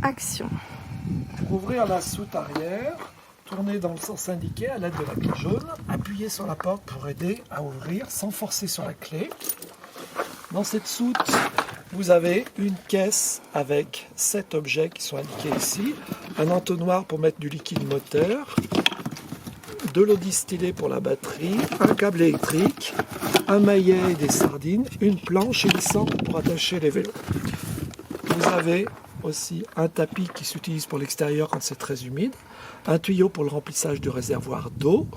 action. Pour ouvrir la soute arrière, tournez dans le sens indiqué à l'aide de la clé jaune. Appuyez sur la porte pour aider à ouvrir sans forcer sur la clé. Dans cette soute, vous avez une caisse avec 7 objets qui sont indiqués ici. Un entonnoir pour mettre du liquide moteur, de l'eau distillée pour la batterie, un câble électrique, un maillet et des sardines, une planche et une sangle pour attacher les vélos. Vous avez aussi un tapis qui s'utilise pour l'extérieur quand c'est très humide, un tuyau pour le remplissage du réservoir d'eau,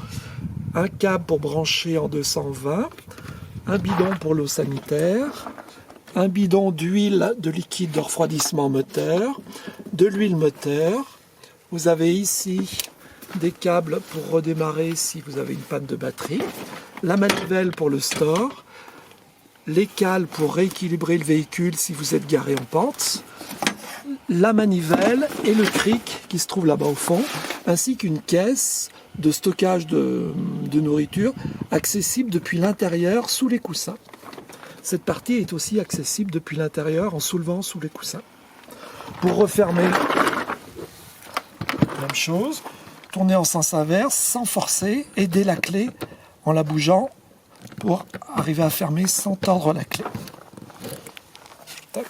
un câble pour brancher en 220, un bidon pour l'eau sanitaire, un bidon d'huile de liquide de refroidissement moteur, de l'huile moteur. Vous avez ici des câbles pour redémarrer si vous avez une panne de batterie, la manivelle pour le store, les cales pour rééquilibrer le véhicule si vous êtes garé en pente, la manivelle et le cric qui se trouve là-bas au fond, ainsi qu'une caisse de stockage de nourriture accessible depuis l'intérieur sous les coussins. Cette partie est aussi accessible depuis l'intérieur en soulevant sous les coussins. Pour refermer, même chose, tournez en sens inverse sans forcer, aidez la clé en la bougeant pour arriver à fermer sans tordre la clé. Tac.